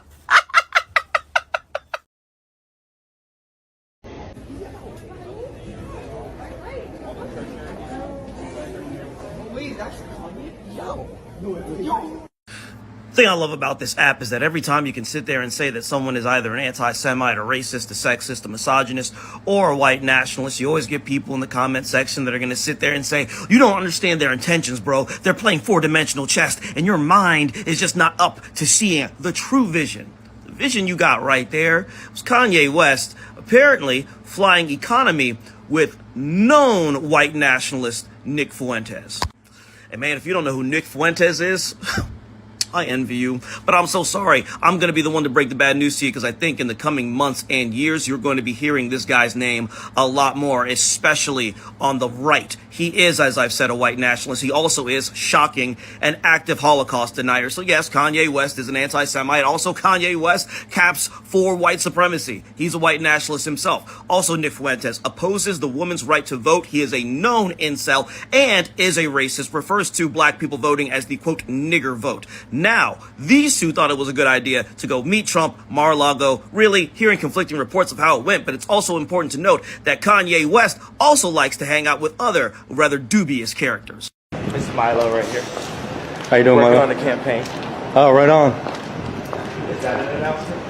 thing I love about this app is that every time you can sit there and say that someone is either an anti-Semite, a racist, a sexist, a misogynist, or a white nationalist, you always get people in the comment section that are going to sit there and say, you don't understand their intentions, bro. They're playing four-dimensional chess, and your mind is just not up to seeing the true vision. The vision you got right there was Kanye West apparently flying economy with known white nationalist Nick Fuentes. And man, if you don't know who Nick Fuentes is, I envy you, but I'm so sorry. I'm going to be the one to break the bad news to you because I think in the coming months and years, you're going to be hearing this guy's name a lot more, especially on the right. He is, as I've said, a white nationalist. He also is, shocking, an active Holocaust denier. So yes, Kanye West is an anti-Semite. Also, Kanye West caps for white supremacy. He's a white nationalist himself. Also, Nick Fuentes opposes the woman's right to vote. He is a known incel and is a racist, refers to black people voting as the, quote, nigger vote. Now, these two thought it was a good idea to go meet Trump, Mar-a-Lago, really hearing conflicting reports of how it went, but it's also important to note that Kanye West also likes to hang out with other rather dubious characters. This is Milo right here. How you doing, Working Milo? on the campaign. Oh, right on. Is that an announcement?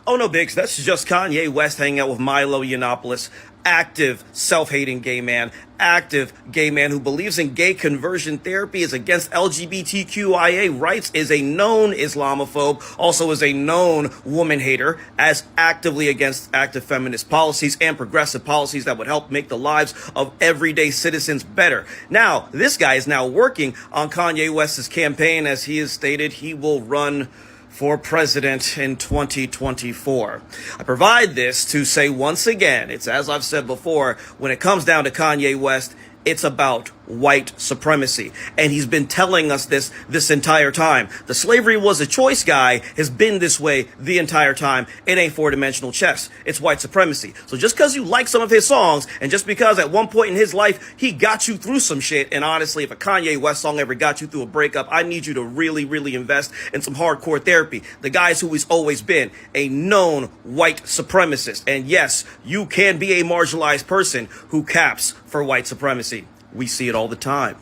Oh no, Biggs, that's just Kanye West hanging out with Milo Yiannopoulos, active, self-hating gay man who believes in gay conversion therapy, is against LGBTQIA rights, is a known Islamophobe, also is a known woman hater, as actively against active feminist policies and progressive policies that would help make the lives of everyday citizens better. Now, this guy is now working on Kanye West's campaign. As he has stated, he will run for president in 2024. I provide this to say once again, it's as I've said before, when it comes down to Kanye West, it's about white supremacy. And he's been telling us this entire time. The slavery was a choice guy has been this way the entire time. It ain't four-dimensional chess. It's white supremacy. So just because you like some of his songs, and just because at one point in his life, he got you through some shit, and honestly, if a Kanye West song ever got you through a breakup, I need you to really, really invest in some hardcore therapy. The guy's who he's always been, a known white supremacist. And yes, you can be a marginalized person who caps for white supremacy. We see it all the time.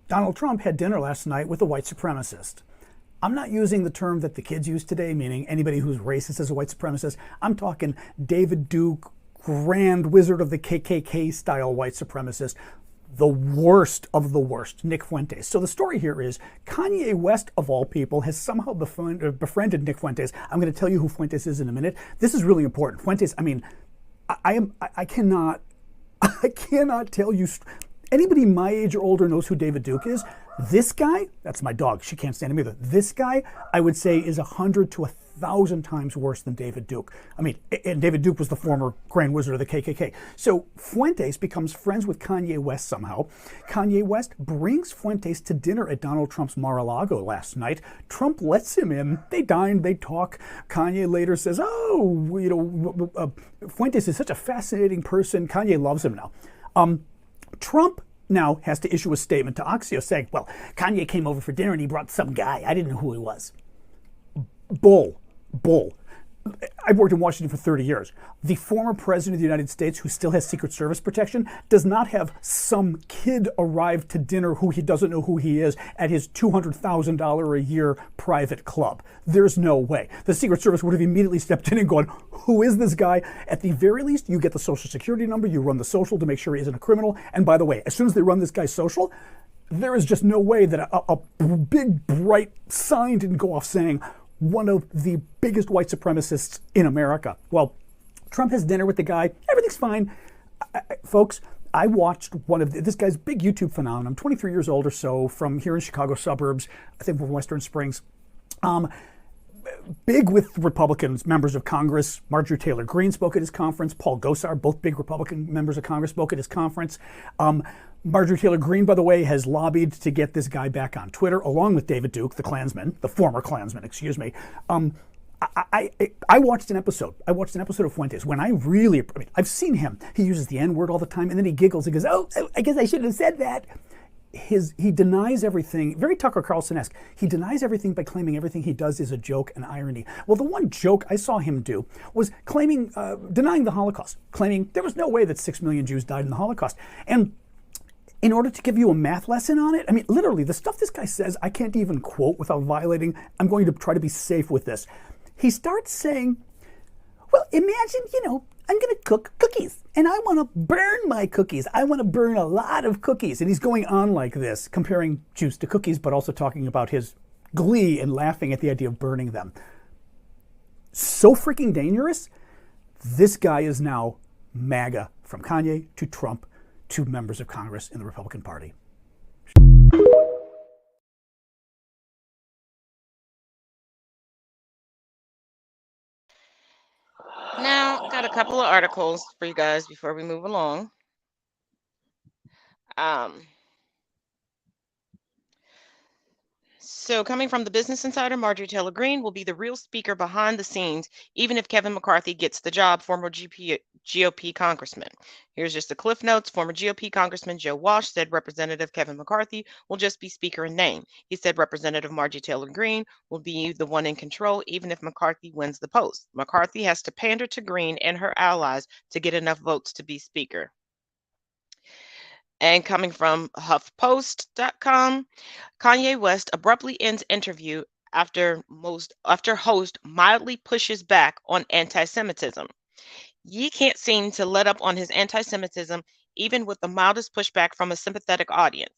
Donald Trump had dinner last night with a white supremacist. I'm not using the term that the kids use today, meaning anybody who's racist is a white supremacist. I'm talking David Duke, Grand Wizard of the KKK style white supremacist, the worst of the worst, Nick Fuentes. So the story here is Kanye West, of all people, has somehow befriended Nick Fuentes. I'm going to tell you who Fuentes is in a minute. This is really important. Fuentes, I mean, I cannot tell you. Anybody my age or older knows who David Duke is. This guy, that's my dog. She can't stand him either. This guy, I would say, is 100 to 1,000 times worse than David Duke. I mean, and David Duke was the former Grand Wizard of the KKK. So Fuentes becomes friends with Kanye West somehow. Kanye West brings Fuentes to dinner at Donald Trump's Mar-a-Lago last night. Trump lets him in. They dine, they talk. Kanye later says, Fuentes is such a fascinating person. Kanye loves him now. Trump now has to issue a statement to Axios saying, well, Kanye came over for dinner and he brought some guy. I didn't know who he was. Bull. I've worked in Washington for 30 years. The former president of the United States, who still has Secret Service protection, does not have some kid arrive to dinner who he doesn't know who he is at his $200,000 a year private club. There's no way. The Secret Service would have immediately stepped in and gone, who is this guy? At the very least, you get the social security number, you run the social to make sure he isn't a criminal. And by the way, as soon as they run this guy's social, there is just no way that a big, bright sign didn't go off saying, one of the biggest white supremacists in America. Well, Trump has dinner with the guy. Everything's fine. Folks, I watched one of this guy's big YouTube phenomenon. I'm 23 years old or so, from here in Chicago suburbs, I think from Western Springs. Big with Republicans, members of Congress. Marjorie Taylor Greene spoke at his conference. Paul Gosar, both big Republican members of Congress, spoke at his conference. Marjorie Taylor Greene, by the way, has lobbied to get this guy back on Twitter, along with David Duke, the Klansman, the former Klansman, excuse me. I watched an episode. I watched an episode of Fuentes when I've seen him. He uses the N-word all the time, and then he giggles. He goes, oh, I guess I shouldn't have said that. He denies everything, very Tucker Carlson-esque. He denies everything by claiming everything he does is a joke and irony. Well, the one joke I saw him do was denying the Holocaust, claiming there was no way that 6 million Jews died in the Holocaust. And in order to give you a math lesson on it. I mean, literally, the stuff this guy says, I can't even quote without violating. I'm going to try to be safe with this. He starts saying, well, imagine, I'm going to cook cookies and I want to burn my cookies. I want to burn a lot of cookies. And he's going on like this, comparing juice to cookies, but also talking about his glee and laughing at the idea of burning them. So freaking dangerous. This guy is now MAGA, from Kanye to Trump to members of Congress in the Republican Party. Now, got a couple of articles for you guys before we move along. So coming from the Business Insider, Marjorie Taylor Greene will be the real speaker behind the scenes, even if Kevin McCarthy gets the job, former GOP congressman. Here's just the cliff notes. Former GOP congressman Joe Walsh said Representative Kevin McCarthy will just be speaker in name. He said Representative Marjorie Taylor Greene will be the one in control, even if McCarthy wins the post. McCarthy has to pander to Greene and her allies to get enough votes to be speaker. And coming from HuffPost.com, Kanye West abruptly ends interview after host mildly pushes back on anti-Semitism. Ye can't seem to let up on his anti-Semitism, even with the mildest pushback from a sympathetic audience.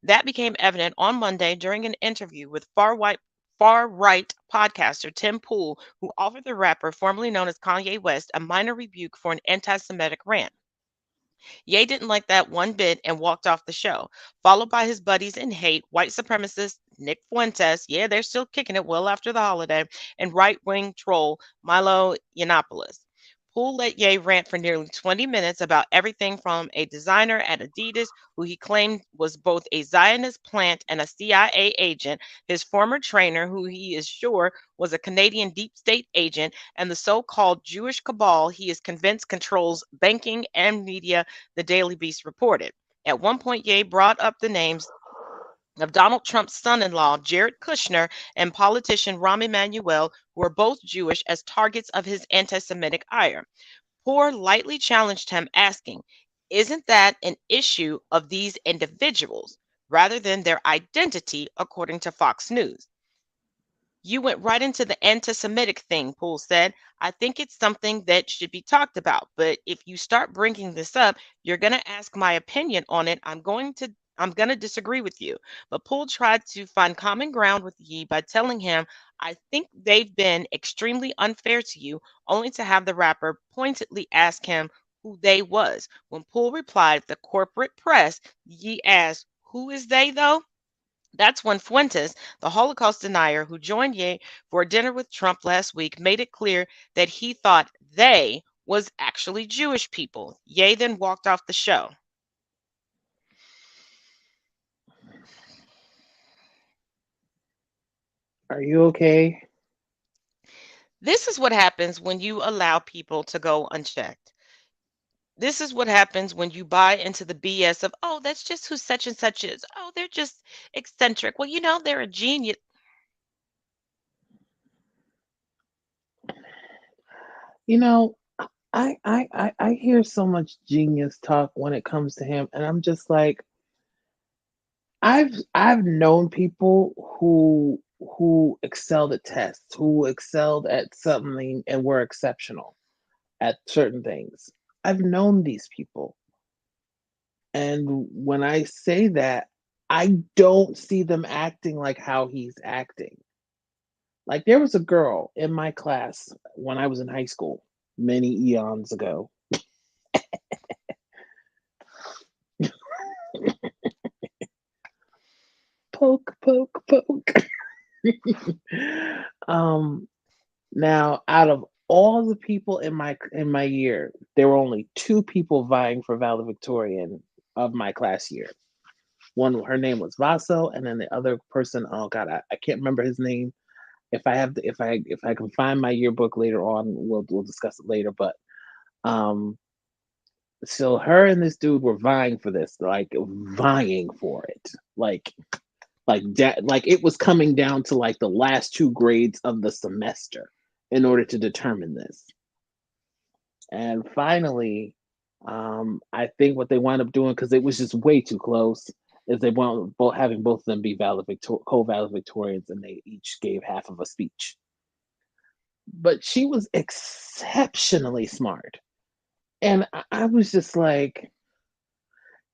That became evident on Monday during an interview with far-right podcaster Tim Pool, who offered the rapper, formerly known as Kanye West, a minor rebuke for an anti-Semitic rant. Ye didn't like that one bit and walked off the show, followed by his buddies in hate, white supremacist Nick Fuentes, yeah, they're still kicking it well after the holiday, and right-wing troll Milo Yiannopoulos. Poole let Ye rant for nearly 20 minutes about everything from a designer at Adidas, who he claimed was both a Zionist plant and a CIA agent, his former trainer, who he is sure was a Canadian deep state agent, and the so-called Jewish cabal he is convinced controls banking and media, the Daily Beast reported. At one point, Ye brought up the names of Donald Trump's son-in-law, Jared Kushner, and politician Rahm Emanuel, who are both Jewish, as targets of his anti-Semitic ire. Poor lightly challenged him, asking, isn't that an issue of these individuals rather than their identity, according to Fox News? You went right into the anti-Semitic thing, Poole said. I think it's something that should be talked about. But if you start bringing this up, you're going to ask my opinion on it. I'm going to disagree with you. But Poole tried to find common ground with Ye by telling him, I think they've been extremely unfair to you, only to have the rapper pointedly ask him who they was. When Poole replied, the corporate press, Ye asked, who is they though? That's when Fuentes, the Holocaust denier who joined Ye for a dinner with Trump last week, made it clear that he thought they was actually Jewish people. Ye then walked off the show. Are you okay? This is what happens when you allow people to go unchecked. This is what happens when you buy into the BS of, oh, that's just who such and such is. Oh, they're just eccentric. Well, they're a genius. I hear so much genius talk when it comes to him, and I'm just like, I've known people who excelled at tests, who excelled at something and were exceptional at certain things. I've known these people. And when I say that, I don't see them acting like how he's acting. Like, there was a girl in my class when I was in high school, many eons ago. Poke, poke, poke. Now, out of all the people in my year, there were only 2 people vying for valedictorian of my class year. One, her name was Vaso, and then the other person, oh God, I can't remember his name. If I can find my yearbook later on, we'll discuss it later. But so her and this dude were vying for this, like vying for it, like it was coming down to like the last 2 grades of the semester in order to determine this. And finally, I think what they wound up doing, because it was just way too close, is they wound up having both of them be co-valedictorians, and they each gave half of a speech. But she was exceptionally smart. And I was just like,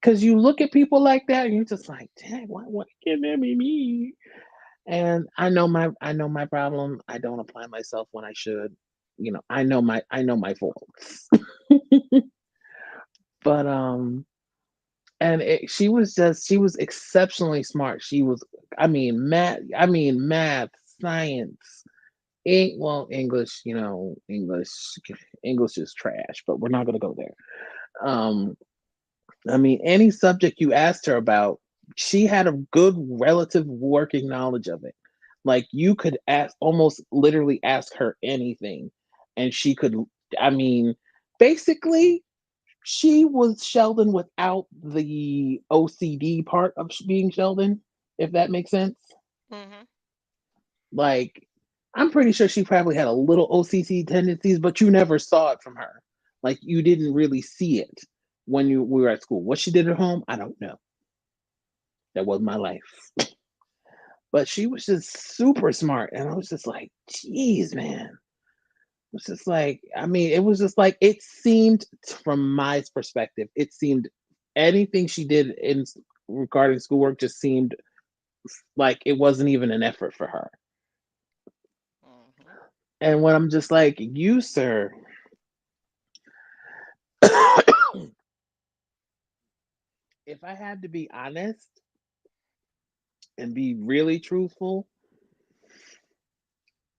because you look at people like that, and you're just like, dang, why can't that be me? And I know my problem. I don't apply myself when I should. I know my faults. But and she was exceptionally smart. She was, math, science, English. English is trash, but we're not gonna go there. Any subject you asked her about, she had a good relative working knowledge of it. Like, you could almost literally ask her anything, and she could. Basically, she was Sheldon without the OCD part of being Sheldon, if that makes sense. Mm-hmm. Like, I'm pretty sure she probably had a little OCD tendencies, but you never saw it from her. Like, you didn't really see it when we were at school. What she did at home, I don't know. That was my life. But she was just super smart, and I was just like, geez, man. It's just like, it was just like, it seemed, from my perspective, it seemed anything she did in regarding schoolwork just seemed like it wasn't even an effort for her. And when I'm just like, you, sir, if I had to be honest and be really truthful,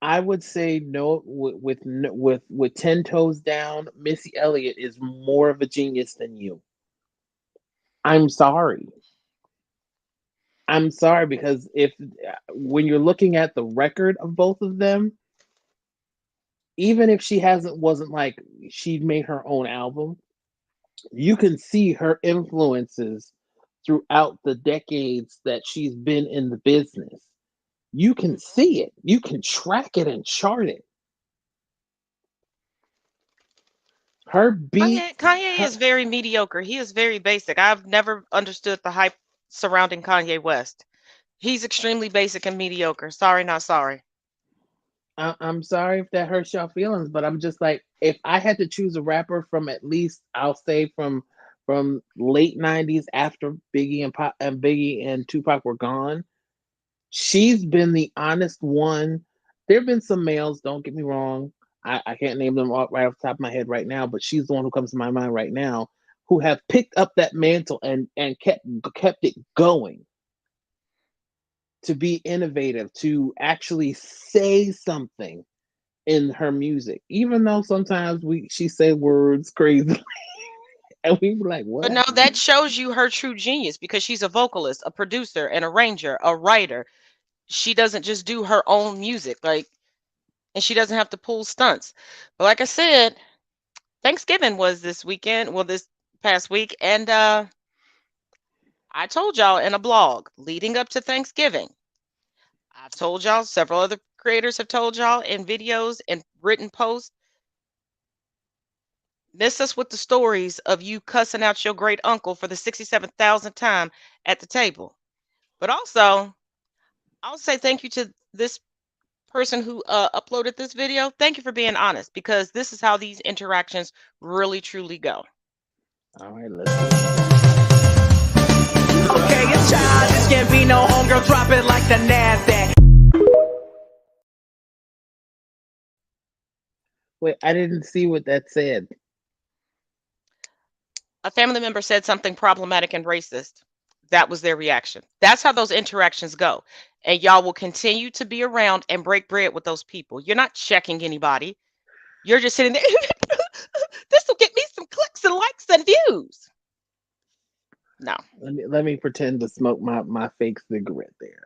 I would say no. With 10 toes down, Missy Elliott is more of a genius than you. I'm sorry. Because when you're looking at the record of both of them, even if she wasn't like she made her own album, you can see her influences throughout the decades that she's been in the business. You can see it. You can track it and chart it. Her beat. Kanye is very mediocre. He is very basic. I've never understood the hype surrounding Kanye West. He's extremely basic and mediocre. Sorry, not sorry. I'm sorry if that hurts y'all feelings, but I'm just like, if I had to choose a rapper from, at least I'll say from late 90s, after Biggie and Tupac were gone, she's been the honest one. There have been some males, don't get me wrong. I can't name them right off the top of my head right now, but she's the one who comes to my mind right now, who have picked up that mantle and kept it going. To be innovative, to actually say something in her music, even though sometimes she say words crazy, and we were like, "What?" But no, that shows you her true genius, because she's a vocalist, a producer, an arranger, a writer. She doesn't just do her own music, and she doesn't have to pull stunts. But like I said, Thanksgiving was this weekend, this past week, and I told y'all in a blog leading up to Thanksgiving. I've told y'all, several other creators have told y'all in videos and written posts. Miss us with the stories of you cussing out your great uncle for the 67,000th time at the table. But also, I'll say thank you to this person who uploaded this video. Thank you for being honest, because this is how these interactions really truly go. All right, let's Okay, it's Childish Gambino, homegirl, drop it like the NASDAQ. Wait, I didn't see what that said. A family member said something problematic and racist. That was their reaction. That's how those interactions go. And y'all will continue to be around and break bread with those people. You're not checking anybody. You're just sitting there. This will get me some clicks and likes and views. No. Let me pretend to smoke my fake cigarette there.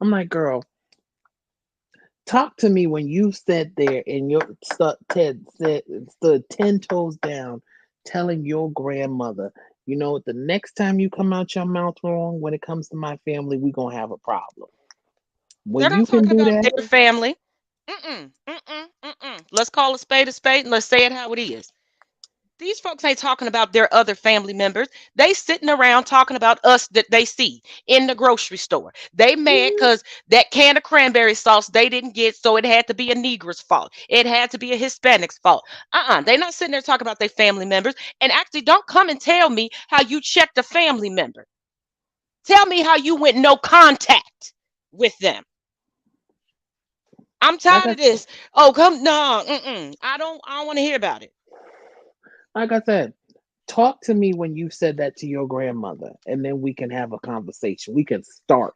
I'm like, girl, talk to me when you sat there and stood 10 toes down, telling your grandmother, the next time you come out your mouth wrong when it comes to my family, we're gonna have a problem. When They're you not can talking do about that, their family. Let's call a spade, and let's say it how it is. These folks ain't talking about their other family members. They sitting around talking about us that they see in the grocery store. They mad because that can of cranberry sauce they didn't get, so it had to be a Negro's fault. It had to be a Hispanic's fault. They not sitting there talking about their family members. And actually, don't come and tell me how you checked a family member. Tell me how you went no contact with them. I'm tired of this. Oh, come no, I don't want to hear about it. Like I said, talk to me when you said that to your grandmother, and then we can have a conversation. We can start.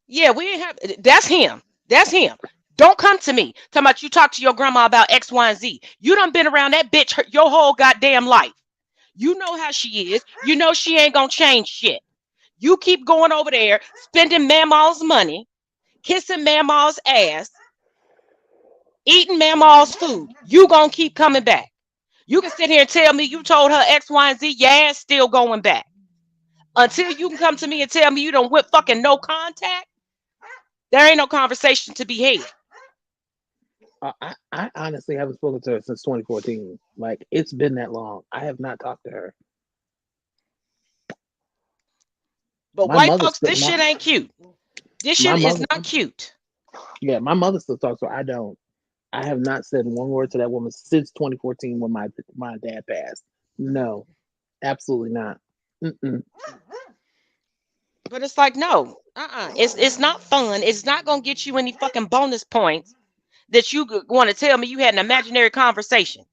Yeah, we ain't have. That's him. That's him. Don't come to me talking about you talk to your grandma about X, Y, and Z. You done been around that bitch your whole goddamn life. You know how she is. You know she ain't gonna change shit. You keep going over there, spending Mama's money, kissing Mama's ass, eating Mama's food. You gonna keep coming back. You can sit here and tell me you told her X, Y, and Z. Your ass still going back. Until you can come to me and tell me you don't whip fucking no contact, there ain't no conversation to be had. I honestly haven't spoken to her since 2014. Like, it's been that long. I have not talked to her. But My white mother folks, still, this shit ain't cute. This my shit is mother, not cute. yeah, my mother still talks to her. I don't. I have not said one word to that woman since 2014 when my dad passed. No, absolutely not. Mm-mm. But it's like, no, it's not fun. It's not gonna get you any fucking bonus points that you want to tell me you had an imaginary conversation.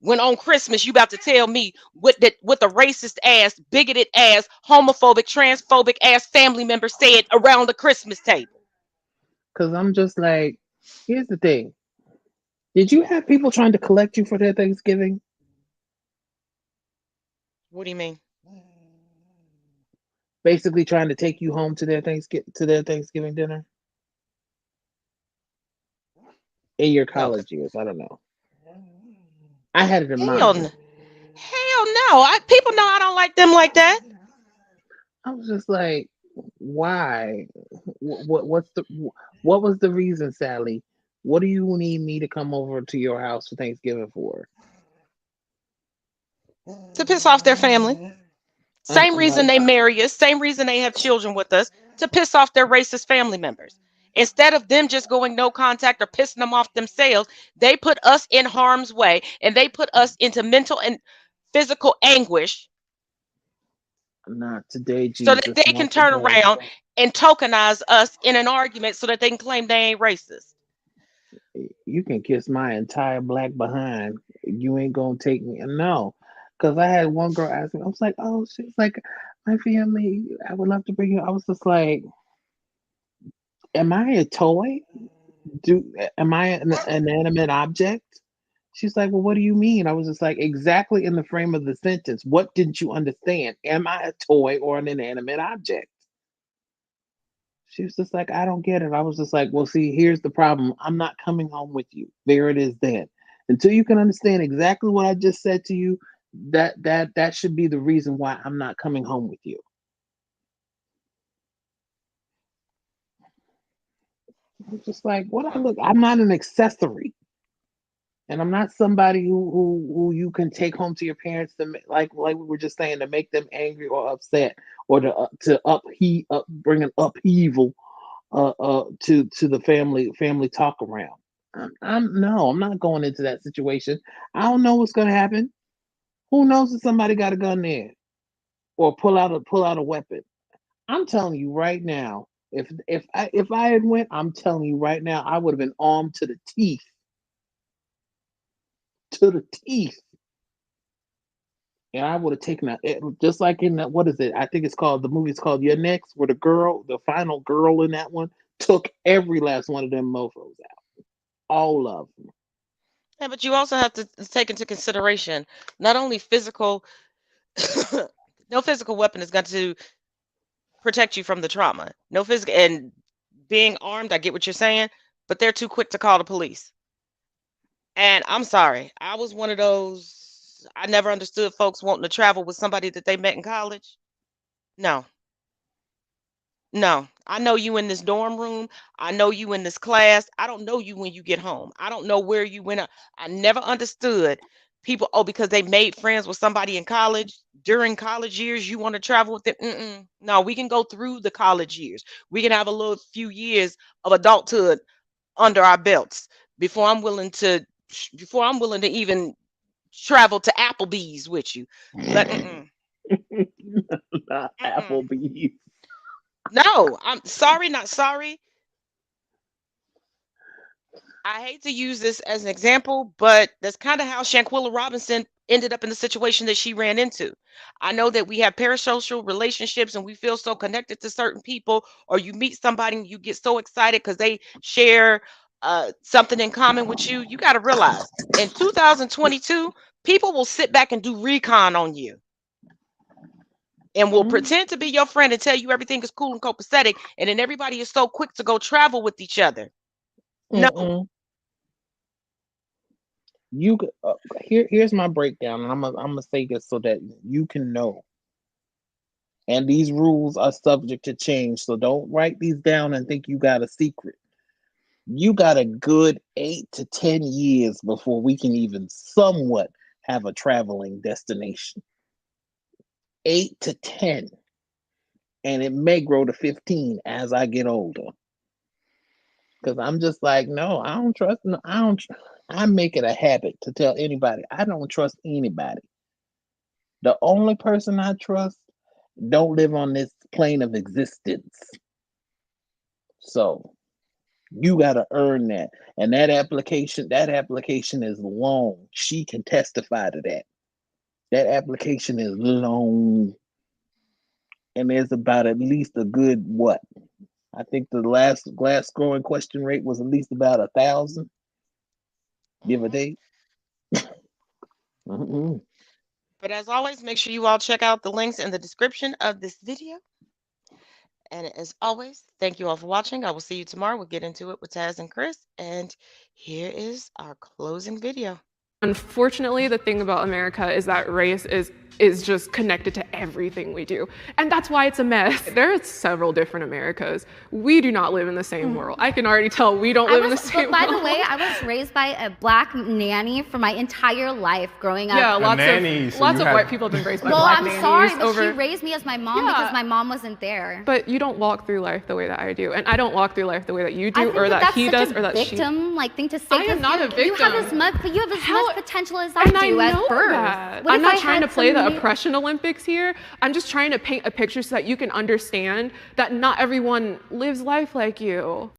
When on Christmas you about to tell me what the racist ass, bigoted ass, homophobic, transphobic ass family member said around the Christmas table. Because I'm just like, here's the thing. Did you have people trying to collect you for their Thanksgiving? What do you mean? Basically trying to take you home to their Thanksgiving dinner? In your college years, I don't know. I had it in Hell mind. no. People know I don't like them like that. I was just like, why? What was the reason, Sally? What do you need me to come over to your house for Thanksgiving for? To piss off their family. Same I'm reason like, they marry us, same reason they have children with us, to piss off their racist family members. Instead of them just going no contact or pissing them off themselves, they put us in harm's way and they put us into mental and physical anguish not today, so that Jesus, they can not turn today. around and tokenize us in an argument so that they can claim they ain't racist. You can kiss my entire black behind. You ain't gonna take me. No, because I had one girl ask me. I was like, "Oh, she's like, my family. I would love to bring you." I was just like, "Am I a toy? Am I an inanimate object?" She's like, "Well, what do you mean?" I was just like, "Exactly in the frame of the sentence. What didn't you understand? Am I a toy or an inanimate object?" She was just like, "I don't get it." I was just like, "Well, see, here's the problem. I'm not coming home with you." There it is then. Until you can understand exactly what I just said to you, that should be the reason why I'm not coming home with you. I'm just like, what I look, I'm not an accessory. And I'm not somebody who you can take home to your parents to like we were just saying, to make them angry or upset, or to bring an upheaval to the family talk around. I'm not going into that situation. I don't know what's gonna happen. Who knows if somebody got a gun there or pull out a weapon? I'm telling you right now, if I had went, I'm telling you right now, I would have been armed to the teeth. To the teeth. And I would have taken just like in that, what is it? I think it's called, the movie's called Your Next, where the final girl in that one took every last one of them mofos out. All of them. Yeah, but you also have to take into consideration not only physical, no physical weapon is going to protect you from the trauma. No physical, and being armed, I get what you're saying, but they're too quick to call the police. And I'm sorry, I was one of those. I never understood folks wanting to travel with somebody that they met in college. No. No, I know you in this dorm room. I know you in this class. I don't know you when you get home. I don't know where you went. I never understood people. Oh, because they made friends with somebody in college during college years, you want to travel with them. No, we can go through the college years. We can have a little few years of adulthood under our belts before I'm willing to even travel to Applebee's with you. Not Applebee's. No, I'm sorry, not sorry. I hate to use this as an example, but that's kind of how Shanquella Robinson ended up in the situation that she ran into. I know that we have parasocial relationships and we feel so connected to certain people, or you meet somebody and you get so excited because they share something in common with you. You got to realize in 2022, people will sit back and do recon on you and will pretend to be your friend and tell you everything is cool and copacetic. And then everybody is so quick to go travel with each other. No. Here's my breakdown, and I'm gonna say this so that you can know. And these rules are subject to change, so don't write these down and think you got a secret. You got a good 8 to 10 years before we can even somewhat have a traveling destination. 8 to 10, and it may grow to 15 as I get older. Because I'm just like, no, I don't trust. No, I make it a habit to tell anybody I don't trust anybody. The only person I trust don't live on this plane of existence. So you got to earn that. And that application is long. She can testify to that. That application is long. And there's about at least a good what? I think the last glass growing question rate was at least about 1,000, give or take. But as always, make sure you all check out the links in the description of this video. And as always, thank you all for watching. I will see you tomorrow. We'll get into it with Taz and Chris. And here is our closing video. Unfortunately, the thing about America is that race is just connected to everything we do. And that's why it's a mess. There are several different Americas. We do not live in the same world. I can already tell we don't live in the same world. By the way, I was raised by a black nanny for my entire life growing up. Yeah, lots of white people have been raised by black nannies. Well, I'm sorry, but she raised me as my mom because my mom wasn't there. But you don't walk through life the way that I do. And I don't walk through life the way that you do, or that he does, or that she does. Victim, like thing to say. I am not a victim. You have as much potential as I do at birth. I'm not trying to play the oppression Olympics here. I'm just trying to paint a picture so that you can understand that not everyone lives life like you.